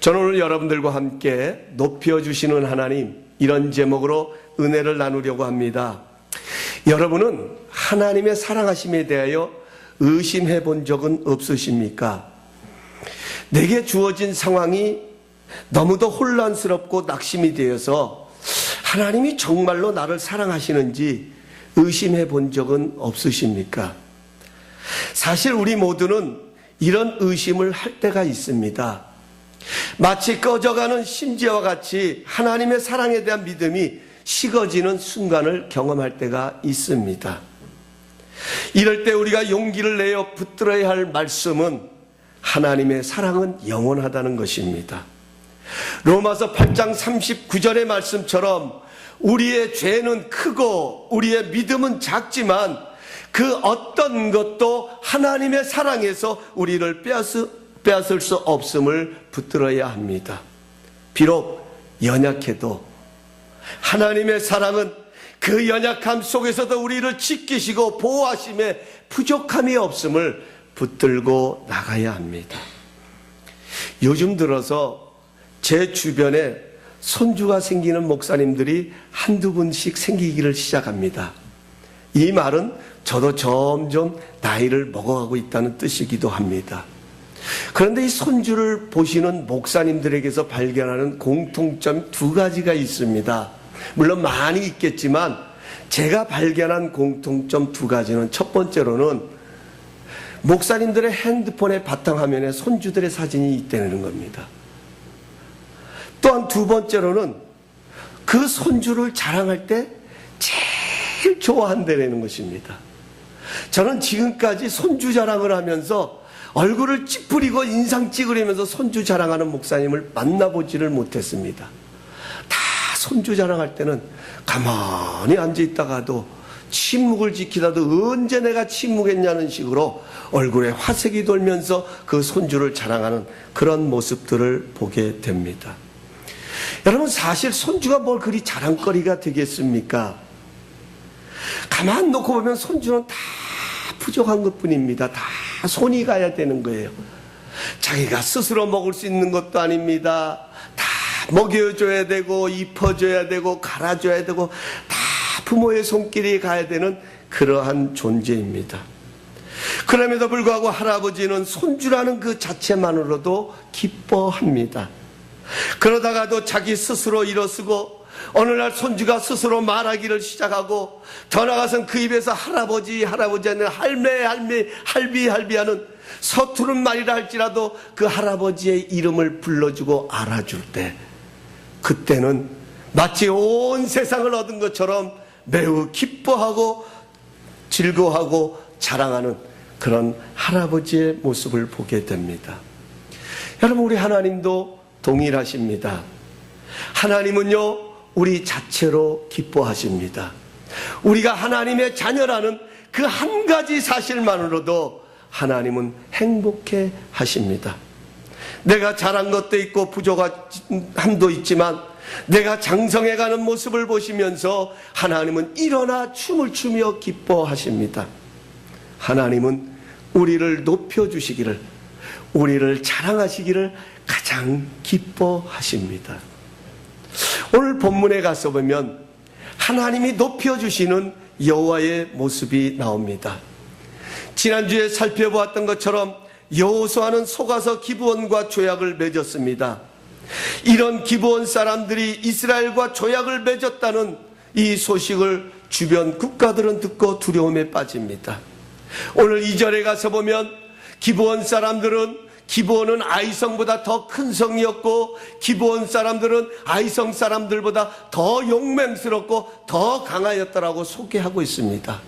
저는 오늘 여러분들과 함께 높여주시는 하나님, 이런 제목으로 은혜를 나누려고 합니다. 여러분은 하나님의 사랑하심에 대하여 의심해 본 적은 없으십니까? 내게 주어진 상황이 너무도 혼란스럽고 낙심이 되어서 하나님이 정말로 나를 사랑하시는지 의심해 본 적은 없으십니까? 사실 우리 모두는 이런 의심을 할 때가 있습니다. 마치 꺼져가는 심지어와 같이 하나님의 사랑에 대한 믿음이 식어지는 순간을 경험할 때가 있습니다. 이럴 때 우리가 용기를 내어 붙들어야 할 말씀은 하나님의 사랑은 영원하다는 것입니다. 로마서 8장 39절의 말씀처럼 우리의 죄는 크고 우리의 믿음은 작지만 그 어떤 것도 하나님의 사랑에서 우리를 빼앗을 수 없음을 붙들어야 합니다. 비록 연약해도 하나님의 사랑은 그 연약함 속에서도 우리를 지키시고 보호하심에 부족함이 없음을 붙들고 나가야 합니다. 요즘 들어서 제 주변에 손주가 생기는 목사님들이 한두 분씩 생기기를 시작합니다. 이 말은 저도 점점 나이를 먹어가고 있다는 뜻이기도 합니다. 그런데 이 손주를 보시는 목사님들에게서 발견하는 공통점 두 가지가 있습니다. 물론 많이 있겠지만 제가 발견한 공통점 두 가지는, 첫 번째로는 목사님들의 핸드폰의 바탕화면에 손주들의 사진이 있다는 겁니다. 또한 두 번째로는 그 손주를 자랑할 때 제일 좋아한다는 것입니다. 저는 지금까지 손주 자랑을 하면서 얼굴을 찌푸리고 인상 찍으려면서 손주 자랑하는 목사님을 만나보지를 못했습니다. 다 손주 자랑할 때는 가만히 앉아있다가도 침묵을 지키다도 언제 내가 침묵했냐는 식으로 얼굴에 화색이 돌면서 그 손주를 자랑하는 그런 모습들을 보게 됩니다. 여러분, 사실 손주가 뭘 그리 자랑거리가 되겠습니까? 가만 놓고 보면 손주는 다 부족한 것뿐입니다. 다 손이 가야 되는 거예요. 자기가 스스로 먹을 수 있는 것도 아닙니다. 다 먹여줘야 되고 입혀줘야 되고 갈아줘야 되고 다 부모의 손길이 가야 되는 그러한 존재입니다. 그럼에도 불구하고 할아버지는 손주라는 그 자체만으로도 기뻐합니다. 그러다가도 자기 스스로 일어서고 어느 날 손주가 스스로 말하기를 시작하고 더 나아가서는 그 입에서 할아버지 하는 할비 하는 서투른 말이라 할지라도 그 할아버지의 이름을 불러주고 알아줄 때, 그때는 마치 온 세상을 얻은 것처럼 매우 기뻐하고 즐거워하고 자랑하는 그런 할아버지의 모습을 보게 됩니다. 여러분, 우리 하나님도 동일하십니다. 하나님은요, 우리 자체로 기뻐하십니다. 우리가 하나님의 자녀라는 그 한 가지 사실만으로도 하나님은 행복해 하십니다. 내가 잘한 것도 있고 부족함도 있지만 내가 장성해가는 모습을 보시면서 하나님은 일어나 춤을 추며 기뻐하십니다. 하나님은 우리를 높여주시기를, 우리를 자랑하시기를 가장 기뻐하십니다. 오늘 본문에 가서 보면 하나님이 높여주시는 여호와의 모습이 나옵니다. 지난주에 살펴보았던 것처럼 여호수아는 속아서 기브온과 조약을 맺었습니다. 이런 기브온 사람들이 이스라엘과 조약을 맺었다는 이 소식을 주변 국가들은 듣고 두려움에 빠집니다. 오늘 2절에 가서 보면 기브온은 아이성보다 더 큰 성이었고 기브온 사람들은 아이성 사람들보다 더 용맹스럽고 더 강하였다라고 소개하고 있습니다.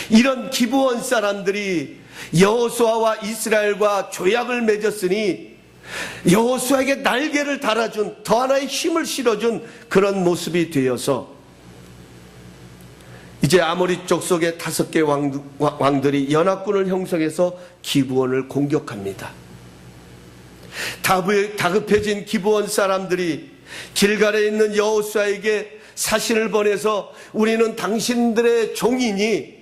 이런 기브온 사람들이 여호수아와 이스라엘과 조약을 맺었으니 여호수아에게 날개를 달아준, 더 하나의 힘을 실어준 그런 모습이 되어서 이제 아모리 족속의 5개 왕들이 연합군을 형성해서 기브온을 공격합니다. 다급해진 기브온 사람들이 길갈에 있는 여호수아에게 사신을 보내서 우리는 당신들의 종이니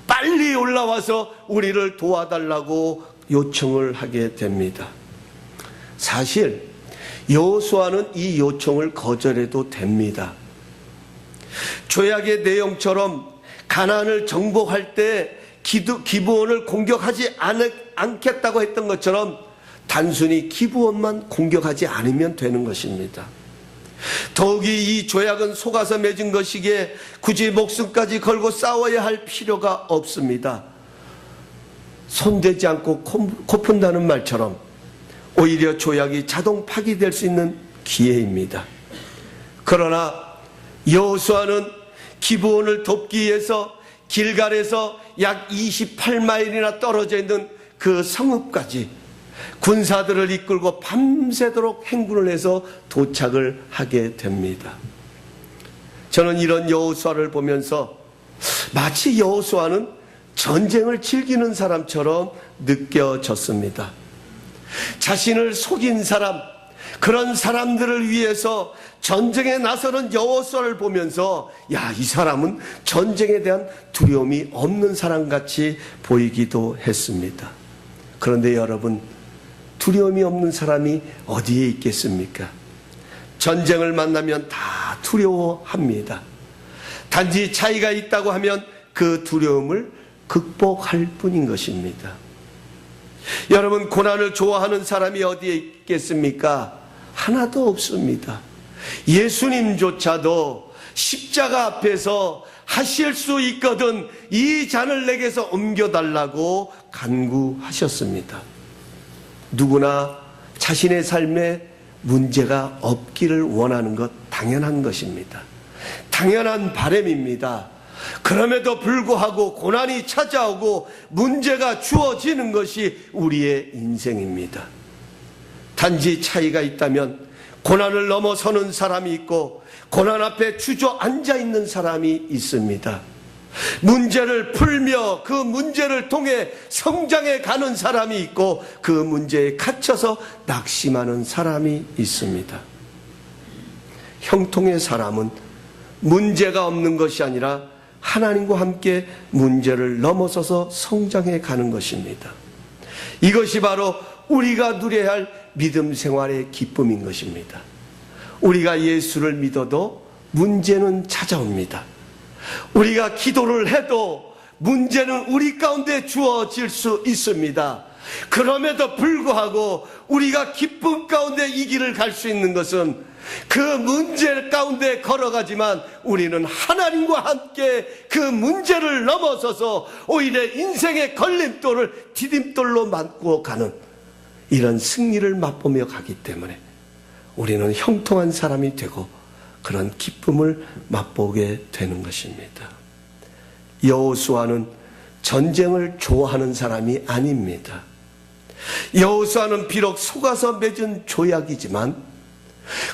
빨리 올라와서 우리를 도와달라고 요청을 하게 됩니다. 사실 여호수아는 이 요청을 거절해도 됩니다. 조약의 내용처럼 가나안을 정복할 때 기브온을 공격하지 않겠다고 했던 것처럼 단순히 기브온만 공격하지 않으면 되는 것입니다. 더욱이 이 조약은 속아서 맺은 것이기에 굳이 목숨까지 걸고 싸워야 할 필요가 없습니다. 손대지 않고 코 푼다는 말처럼 오히려 조약이 자동 파기될 수 있는 기회입니다. 그러나 여호수아는 기브온을 돕기 위해서 길갈에서 약 28마일이나 떨어져 있는 그 성읍까지 군사들을 이끌고 밤새도록 행군을 해서 도착을 하게 됩니다. 저는 이런 여호수아를 보면서 마치 여호수아는 전쟁을 즐기는 사람처럼 느껴졌습니다. 자신을 속인 사람, 그런 사람들을 위해서 전쟁에 나서는 여호수아를 보면서 이 사람은 전쟁에 대한 두려움이 없는 사람같이 보이기도 했습니다. 그런데 여러분, 두려움이 없는 사람이 어디에 있겠습니까? 전쟁을 만나면 다 두려워합니다. 단지 차이가 있다고 하면 그 두려움을 극복할 뿐인 것입니다. 여러분, 고난을 좋아하는 사람이 어디에 있겠습니까? 하나도 없습니다. 예수님조차도 십자가 앞에서 하실 수 있거든 이 잔을 내게서 옮겨달라고 간구하셨습니다. 누구나 자신의 삶에 문제가 없기를 원하는 것 당연한 것입니다. 당연한 바람입니다. 그럼에도 불구하고 고난이 찾아오고 문제가 주어지는 것이 우리의 인생입니다. 단지 차이가 있다면 고난을 넘어서는 사람이 있고 고난 앞에 주저앉아 있는 사람이 있습니다. 문제를 풀며 그 문제를 통해 성장해 가는 사람이 있고 그 문제에 갇혀서 낙심하는 사람이 있습니다. 형통의 사람은 문제가 없는 것이 아니라 하나님과 함께 문제를 넘어서서 성장해 가는 것입니다. 이것이 바로 우리가 누려야 할 믿음 생활의 기쁨인 것입니다. 우리가 예수를 믿어도 문제는 찾아옵니다. 우리가 기도를 해도 문제는 우리 가운데 주어질 수 있습니다. 그럼에도 불구하고 우리가 기쁨 가운데 이 길을 갈 수 있는 것은 그 문제 가운데 걸어가지만 우리는 하나님과 함께 그 문제를 넘어서서 오히려 인생의 걸림돌을 디딤돌로 만고 가는 이런 승리를 맛보며 가기 때문에 우리는 형통한 사람이 되고 그런 기쁨을 맛보게 되는 것입니다. 여호수아는 전쟁을 좋아하는 사람이 아닙니다. 여호수아는 비록 속아서 맺은 조약이지만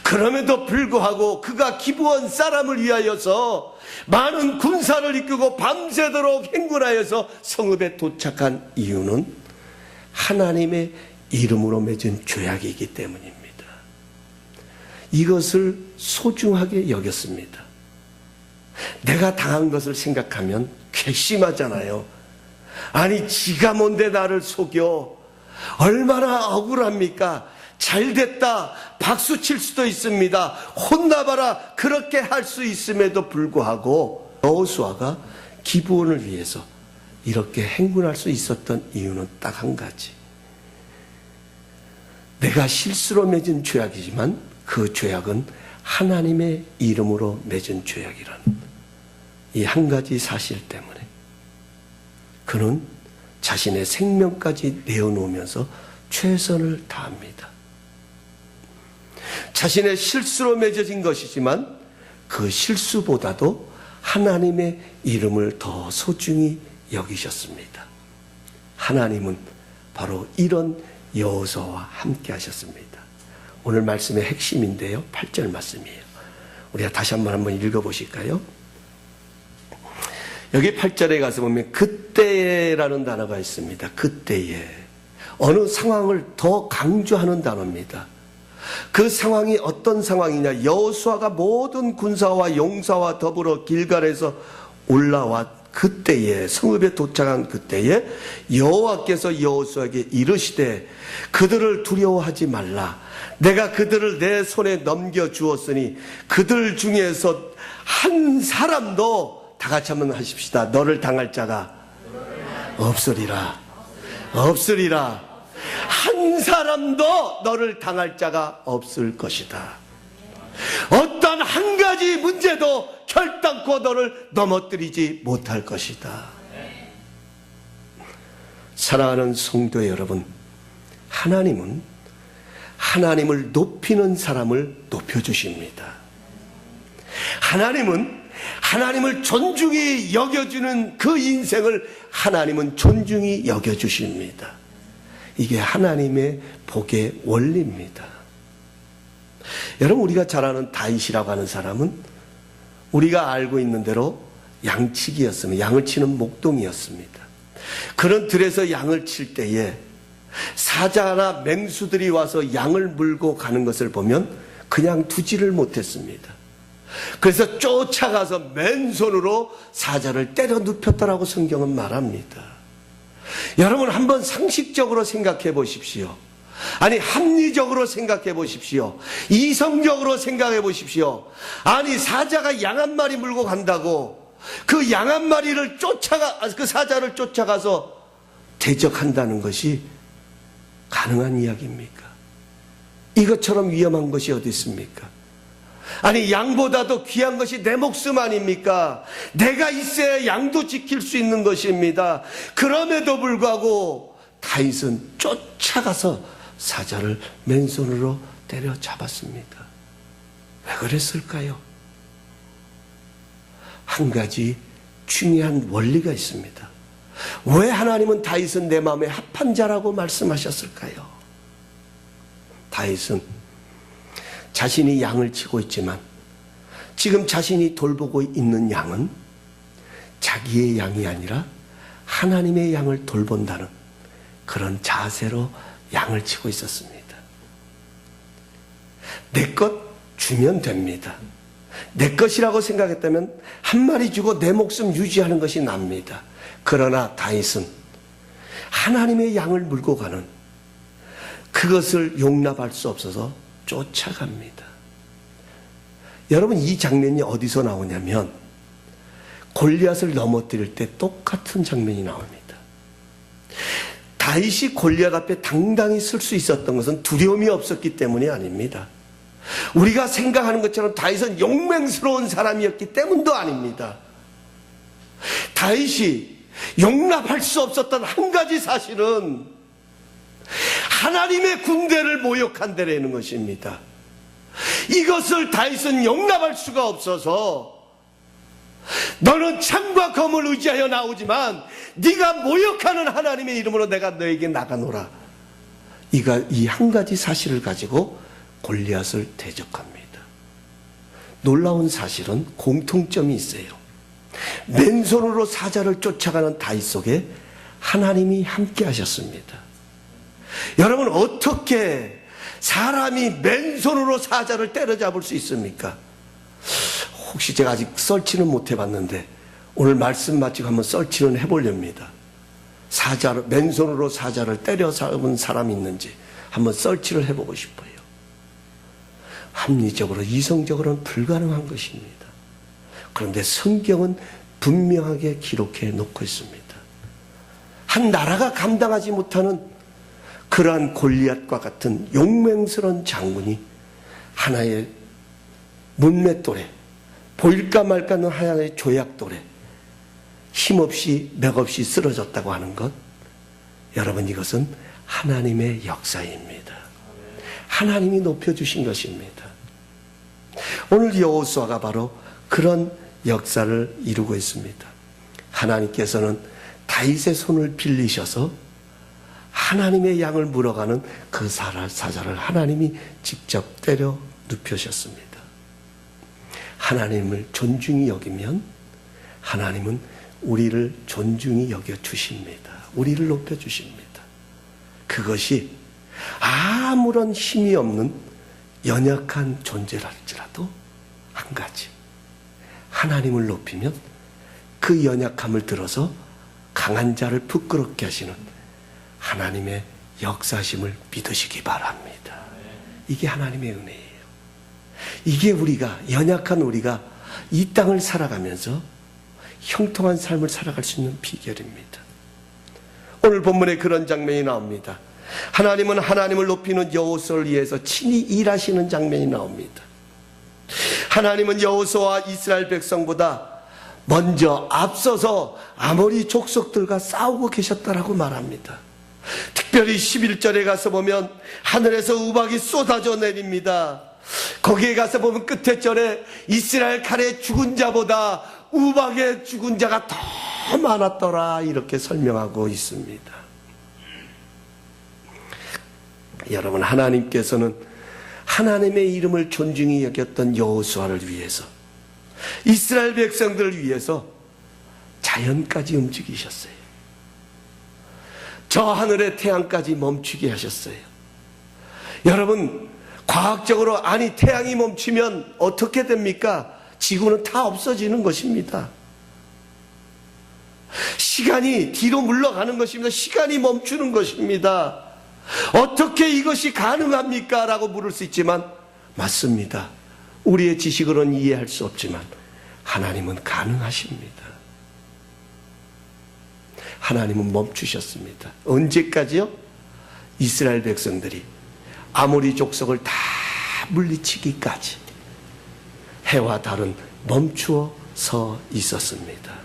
그럼에도 불구하고 그가 기브온 사람을 위하여서 많은 군사를 이끌고 밤새도록 행군하여서 성읍에 도착한 이유는 하나님의 이름으로 맺은 조약이기 때문입니다. 이것을 소중하게 여겼습니다. 내가 당한 것을 생각하면 괘씸하잖아요. 아니, 지가 뭔데 나를 속여? 얼마나 억울합니까? 잘됐다 박수 칠 수도 있습니다. 혼나봐라 그렇게 할 수 있음에도 불구하고 여호수아가 기브온을 위해서 이렇게 행군할 수 있었던 이유는 딱 한 가지. 내가 실수로 맺은 죄악이지만 그 죄악은 하나님의 이름으로 맺은 죄악이라는 이 한 가지 사실 때문에 그는 자신의 생명까지 내어놓으면서 최선을 다합니다. 자신의 실수로 맺어진 것이지만 그 실수보다도 하나님의 이름을 더 소중히 여기셨습니다. 하나님은 바로 이런 여호수아와 함께 하셨습니다. 오늘 말씀의 핵심인데요. 8절 말씀이에요. 우리가 다시 한번 읽어보실까요? 여기 8절에 가서 보면 그때라는 단어가 있습니다. 그때에. 어느 상황을 더 강조하는 단어입니다. 그 상황이 어떤 상황이냐? 여호수아가 모든 군사와 용사와 더불어 길갈에서 올라와 그때에, 성읍에 도착한 그때에 여호와께서 여호수아에게 이르시되 그들을 두려워하지 말라. 내가 그들을 내 손에 넘겨주었으니 그들 중에서 한 사람도, 다 같이 한번 하십시다. 너를 당할 자가 없으리라. 없으리라. 한 사람도 너를 당할 자가 없을 것이다. 어떤 한 가지 문제도 결단코 너를 넘어뜨리지 못할 것이다. 사랑하는 성도 여러분, 하나님은 하나님을 높이는 사람을 높여주십니다. 하나님은 하나님을 존중히 여겨주는 그 인생을 하나님은 존중히 여겨주십니다. 이게 하나님의 복의 원리입니다. 여러분, 우리가 잘 아는 다윗이라고 하는 사람은 우리가 알고 있는 대로 양치기였습니다. 양을 치는 목동이었습니다. 그런 들에서 양을 칠 때에 사자나 맹수들이 와서 양을 물고 가는 것을 보면 그냥 두지를 못했습니다. 그래서 쫓아가서 맨손으로 사자를 때려 눕혔다라고 성경은 말합니다. 여러분, 한번 상식적으로 생각해 보십시오. 아니, 합리적으로 생각해 보십시오. 이성적으로 생각해 보십시오. 아니, 사자가 양 한 마리 물고 간다고 그 양 한 마리를 그 사자를 쫓아가서 대적한다는 것이 가능한 이야기입니까? 이것처럼 위험한 것이 어디 있습니까? 아니, 양보다도 귀한 것이 내 목숨 아닙니까? 내가 있어야 양도 지킬 수 있는 것입니다. 그럼에도 불구하고 다윗은 쫓아가서 사자를 맨손으로 때려잡았습니다. 왜 그랬을까요? 한 가지 중요한 원리가 있습니다. 왜 하나님은 다윗은 내 마음에 합한 자라고 말씀하셨을까요? 다윗은 자신이 양을 치고 있지만 지금 자신이 돌보고 있는 양은 자기의 양이 아니라 하나님의 양을 돌본다는 그런 자세로 양을 치고 있었습니다. 내 것 주면 됩니다. 내 것이라고 생각했다면 한 마리 주고 내 목숨 유지하는 것이 납니다. 그러나 다윗은 하나님의 양을 물고 가는 그것을 용납할 수 없어서 쫓아갑니다. 여러분, 이 장면이 어디서 나오냐면 골리앗을 넘어뜨릴 때 똑같은 장면이 나옵니다. 다윗이 골리앗 앞에 당당히 설 수 있었던 것은 두려움이 없었기 때문이 아닙니다. 우리가 생각하는 것처럼 다윗은 용맹스러운 사람이었기 때문도 아닙니다. 다윗이 용납할 수 없었던 한 가지 사실은 하나님의 군대를 모욕한다라는 것입니다. 이것을 다윗은 용납할 수가 없어서 너는 창과 검을 의지하여 나오지만 네가 모욕하는 하나님의 이름으로 내가 너에게 나가노라. 이 한 가지 사실을 가지고 골리앗을 대적합니다. 놀라운 사실은 공통점이 있어요. 맨손으로 사자를 쫓아가는 다윗 속에 하나님이 함께 하셨습니다. 여러분, 어떻게 사람이 맨손으로 사자를 때려잡을 수 있습니까? 혹시 제가 아직 설치는 못 해봤는데 오늘 말씀 마치고 한번 설치는 해보렵니다. 맨손으로 사자를 때려 잡은 사람이 있는지 한번 설치를 해보고 싶어요. 합리적으로, 이성적으로는 불가능한 것입니다. 그런데 성경은 분명하게 기록해 놓고 있습니다. 한 나라가 감당하지 못하는 그러한 골리앗과 같은 용맹스러운 장군이 하나의 문맷돌에, 보일까 말까는 하나의 조약돌에 힘없이 맥없이 쓰러졌다고 하는 것, 여러분, 이것은 하나님의 역사입니다. 하나님이 높여주신 것입니다. 오늘 여호수아가 바로 그런 역사를 이루고 있습니다. 하나님께서는 다윗의 손을 빌리셔서 하나님의 양을 물어가는 그 사자를 하나님이 직접 때려 눕히셨습니다. 하나님을 존중히 여기면 하나님은 우리를 존중히 여겨 주십니다. 우리를 높여 주십니다. 그것이 아무런 힘이 없는 연약한 존재랄지라도 한 가지, 하나님을 높이면 그 연약함을 들어서 강한 자를 부끄럽게 하시는 하나님의 역사심을 믿으시기 바랍니다. 이게 하나님의 은혜예요. 이게 우리가, 연약한 우리가 이 땅을 살아가면서 형통한 삶을 살아갈 수 있는 비결입니다. 오늘 본문에 그런 장면이 나옵니다. 하나님은 하나님을 높이는 여호수아를 위해서 친히 일하시는 장면이 나옵니다. 하나님은 여호수아와 이스라엘 백성보다 먼저 앞서서 아모리 족속들과 싸우고 계셨다라고 말합니다. 특별히 11절에 가서 보면 하늘에서 우박이 쏟아져 내립니다. 거기에 가서 보면 끝에 절에 이스라엘 칼에 죽은 자보다 우박에 죽은 자가 더 많았더라, 이렇게 설명하고 있습니다. 여러분, 하나님께서는 하나님의 이름을 존중히 여겼던 여호수아를 위해서, 이스라엘 백성들을 위해서 자연까지 움직이셨어요. 저 하늘의 태양까지 멈추게 하셨어요. 여러분, 과학적으로 아니 태양이 멈추면 어떻게 됩니까? 지구는 다 없어지는 것입니다. 시간이 뒤로 물러가는 것입니다. 시간이 멈추는 것입니다. 어떻게 이것이 가능합니까? 라고 물을 수 있지만 맞습니다. 우리의 지식으로는 이해할 수 없지만 하나님은 가능하십니다. 하나님은 멈추셨습니다. 언제까지요? 이스라엘 백성들이 아모리 족속을 다 물리치기까지 해와 달은 멈추어 서 있었습니다.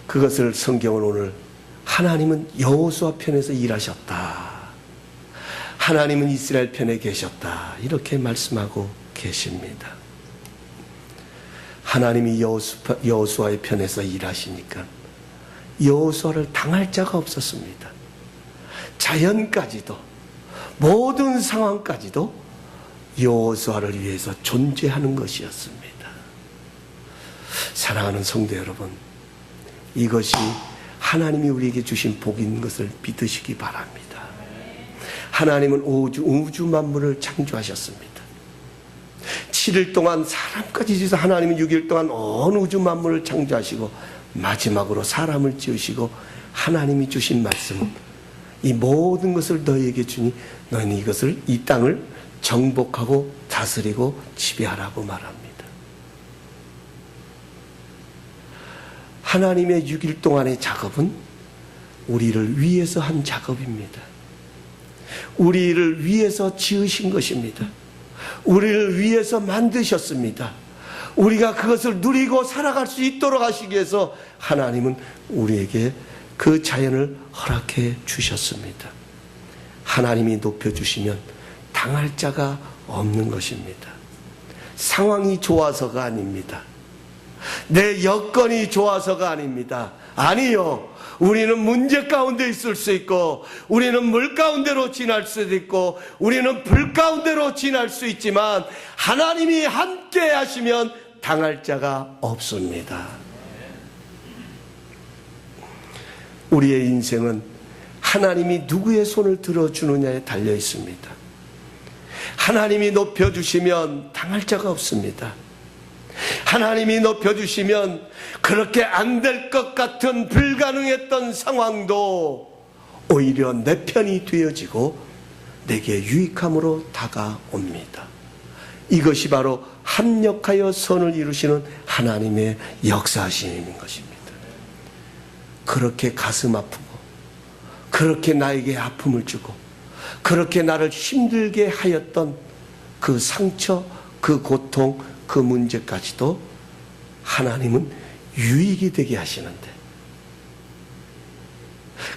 그것을 성경은 오늘 하나님은 여호수아 편에서 일하셨다, 하나님은 이스라엘 편에 계셨다, 이렇게 말씀하고 계십니다. 하나님이 여호수아의 편에서 일하시니까 여호수아를 당할 자가 없었습니다. 자연까지도, 모든 상황까지도 여호수아를 위해서 존재하는 것이었습니다. 사랑하는 성도 여러분, 이것이 하나님이 우리에게 주신 복인 것을 믿으시기 바랍니다. 하나님은 우주 만물을 창조하셨습니다. 7일 동안 사람까지 지어서 하나님은 6일 동안 온 우주 만물을 창조하시고 마지막으로 사람을 지으시고 하나님이 주신 말씀은 이 모든 것을 너희에게 주니 너희는 이것을, 이 땅을 정복하고 다스리고 지배하라고 말합니다. 하나님의 6일 동안의 작업은 우리를 위해서 한 작업입니다. 우리를 위해서 지으신 것입니다. 우리를 위해서 만드셨습니다. 우리가 그것을 누리고 살아갈 수 있도록 하시기 위해서 하나님은 우리에게 그 자연을 허락해 주셨습니다. 하나님이 높여주시면 당할 자가 없는 것입니다. 상황이 좋아서가 아닙니다. 내 여건이 좋아서가 아닙니다. 아니요, 우리는 문제 가운데 있을 수 있고, 우리는 물 가운데로 지날 수도 있고, 우리는 불 가운데로 지날 수 있지만 하나님이 함께 하시면 당할 자가 없습니다. 우리의 인생은 하나님이 누구의 손을 들어주느냐에 달려 있습니다. 하나님이 높여주시면 당할 자가 없습니다. 하나님이 높여주시면 그렇게 안 될 것 같은 불가능했던 상황도 오히려 내 편이 되어지고 내게 유익함으로 다가옵니다. 이것이 바로 합력하여 선을 이루시는 하나님의 역사하심인 것입니다. 그렇게 가슴 아프고, 그렇게 나에게 아픔을 주고, 그렇게 나를 힘들게 하였던 그 상처, 그 고통, 그 문제까지도 하나님은 유익이 되게 하시는데,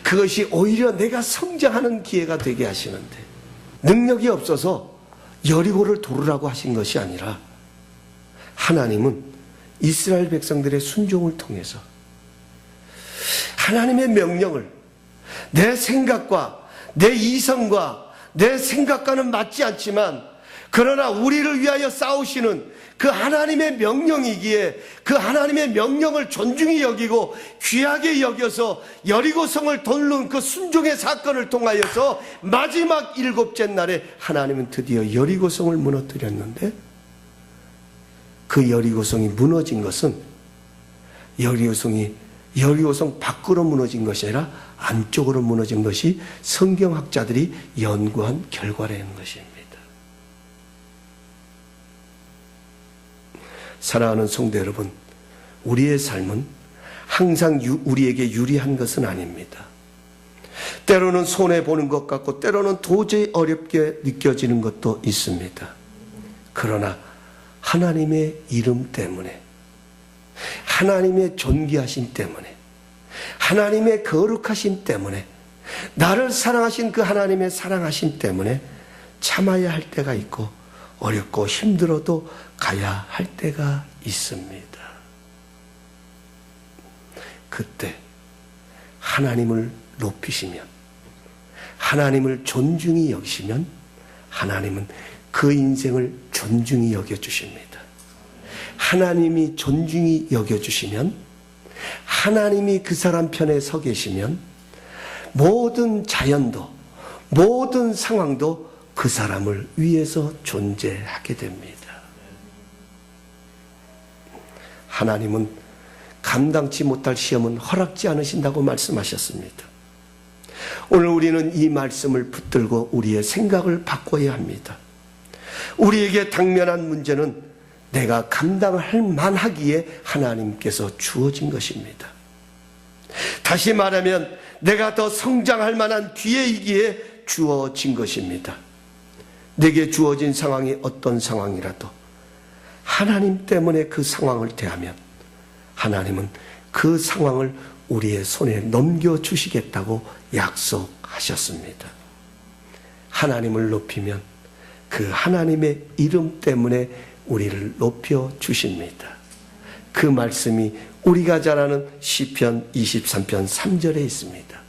그것이 오히려 내가 성장하는 기회가 되게 하시는데, 능력이 없어서 여리고를 도르라고 하신 것이 아니라 하나님은 이스라엘 백성들의 순종을 통해서 하나님의 명령을 내 생각과 내 이성과 내 생각과는 맞지 않지만 그러나 우리를 위하여 싸우시는 그 하나님의 명령이기에 그 하나님의 명령을 존중히 여기고 귀하게 여겨서 여리고성을 돌는 그 순종의 사건을 통하여서 마지막 7째 날에 하나님은 드디어 여리고성을 무너뜨렸는데, 그 여리고성이 무너진 것은 여리고성 밖으로 무너진 것이 아니라 안쪽으로 무너진 것이 성경학자들이 연구한 결과라는 것입니다. 사랑하는 성도 여러분, 우리의 삶은 항상 우리에게 유리한 것은 아닙니다. 때로는 손해보는 것 같고 때로는 도저히 어렵게 느껴지는 것도 있습니다. 그러나 하나님의 이름 때문에, 하나님의 존귀하심 때문에, 하나님의 거룩하심 때문에, 나를 사랑하신 그 하나님의 사랑하심 때문에 참아야 할 때가 있고 어렵고 힘들어도 가야 할 때가 있습니다. 그때 하나님을 높이시면, 하나님을 존중히 여기시면 하나님은 그 인생을 존중히 여겨주십니다. 하나님이 존중히 여겨주시면, 하나님이 그 사람 편에 서 계시면 모든 자연도, 모든 상황도 그 사람을 위해서 존재하게 됩니다. 하나님은 감당치 못할 시험은 허락지 않으신다고 말씀하셨습니다. 오늘 우리는 이 말씀을 붙들고 우리의 생각을 바꿔야 합니다. 우리에게 당면한 문제는 내가 감당할 만하기에 하나님께서 주어진 것입니다. 다시 말하면 내가 더 성장할 만한 기회이기에 주어진 것입니다. 내게 주어진 상황이 어떤 상황이라도 하나님 때문에 그 상황을 대하면 하나님은 그 상황을 우리의 손에 넘겨주시겠다고 약속하셨습니다. 하나님을 높이면 그 하나님의 이름 때문에 우리를 높여주십니다. 그 말씀이 우리가 잘 아는 시편 23편 3절에 있습니다.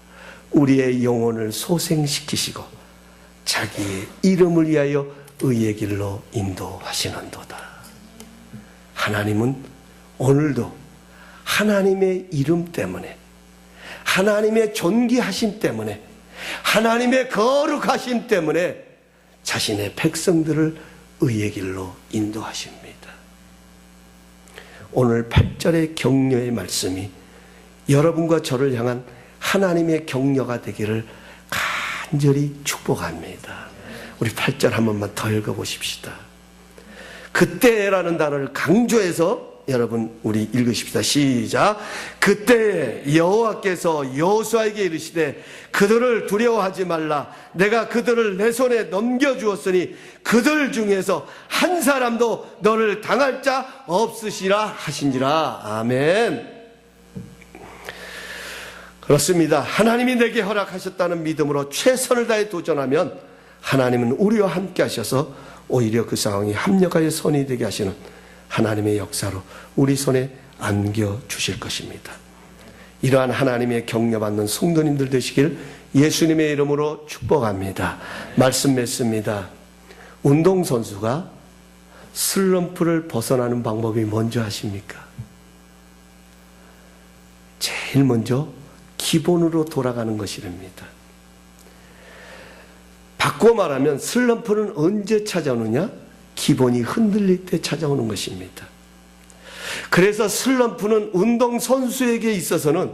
우리의 영혼을 소생시키시고 자기의 이름을 위하여 의의 길로 인도하시는도다. 하나님은 오늘도 하나님의 이름 때문에, 하나님의 존귀하심 때문에, 하나님의 거룩하심 때문에 자신의 백성들을 의의 길로 인도하십니다. 오늘 8절의 격려의 말씀이 여러분과 저를 향한 하나님의 격려가 되기를 간절히 축복합니다. 우리 8절 한 번만 더 읽어보십시다. 그때라는 단어를 강조해서 여러분 우리 읽으십시다. 시작. 그때 여호와께서 여호수아에게 이르시되 그들을 두려워하지 말라. 내가 그들을 내 손에 넘겨주었으니 그들 중에서 한 사람도 너를 당할 자 없으시라 하신지라. 아멘. 그렇습니다. 하나님이 내게 허락하셨다는 믿음으로 최선을 다해 도전하면 하나님은 우리와 함께 하셔서 오히려 그 상황이 합력하여 선이 되게 하시는 하나님의 역사로 우리 손에 안겨주실 것입니다. 이러한 하나님의 격려받는 성도님들 되시길 예수님의 이름으로 축복합니다. 말씀 맺습니다. 운동선수가 슬럼프를 벗어나는 방법이 뭔지 아십니까? 제일 먼저 기본으로 돌아가는 것이랍니다. 바꿔 말하면 슬럼프는 언제 찾아오느냐? 기본이 흔들릴 때 찾아오는 것입니다. 그래서 슬럼프는 운동선수에게 있어서는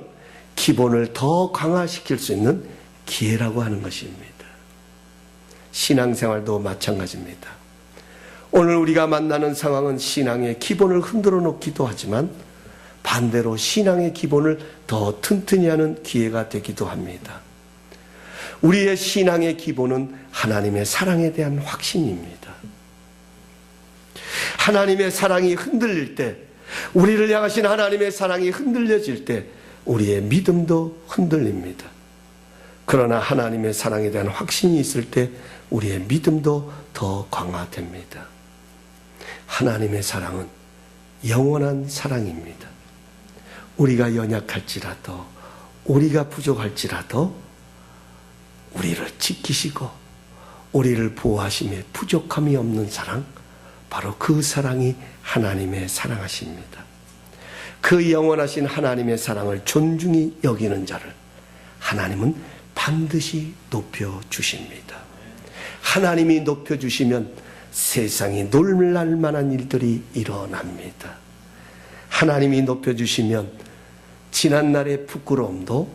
기본을 더 강화시킬 수 있는 기회라고 하는 것입니다. 신앙생활도 마찬가지입니다. 오늘 우리가 만나는 상황은 신앙의 기본을 흔들어 놓기도 하지만 반대로 신앙의 기본을 더 튼튼히 하는 기회가 되기도 합니다. 우리의 신앙의 기본은 하나님의 사랑에 대한 확신입니다. 하나님의 사랑이 흔들릴 때, 우리를 향하신 하나님의 사랑이 흔들려질 때 우리의 믿음도 흔들립니다. 그러나 하나님의 사랑에 대한 확신이 있을 때 우리의 믿음도 더 강화됩니다. 하나님의 사랑은 영원한 사랑입니다. 우리가 연약할지라도, 우리가 부족할지라도 우리를 지키시고 우리를 보호하심에 부족함이 없는 사랑, 바로 그 사랑이 하나님의 사랑하십니다. 그 영원하신 하나님의 사랑을 존중히 여기는 자를 하나님은 반드시 높여주십니다. 하나님이 높여주시면 세상이 놀랄 만한 일들이 일어납니다. 하나님이 높여주시면 지난날의 부끄러움도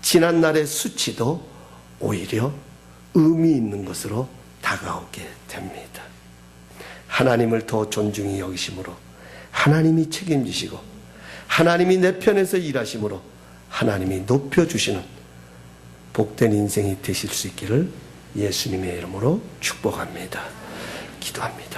지난날의 수치도 오히려 의미 있는 것으로 다가오게 됩니다. 하나님을 더 존중히 여기심으로 하나님이 책임지시고 하나님이 내 편에서 일하심으로 하나님이 높여주시는 복된 인생이 되실 수 있기를 예수님의 이름으로 축복합니다. 기도합니다.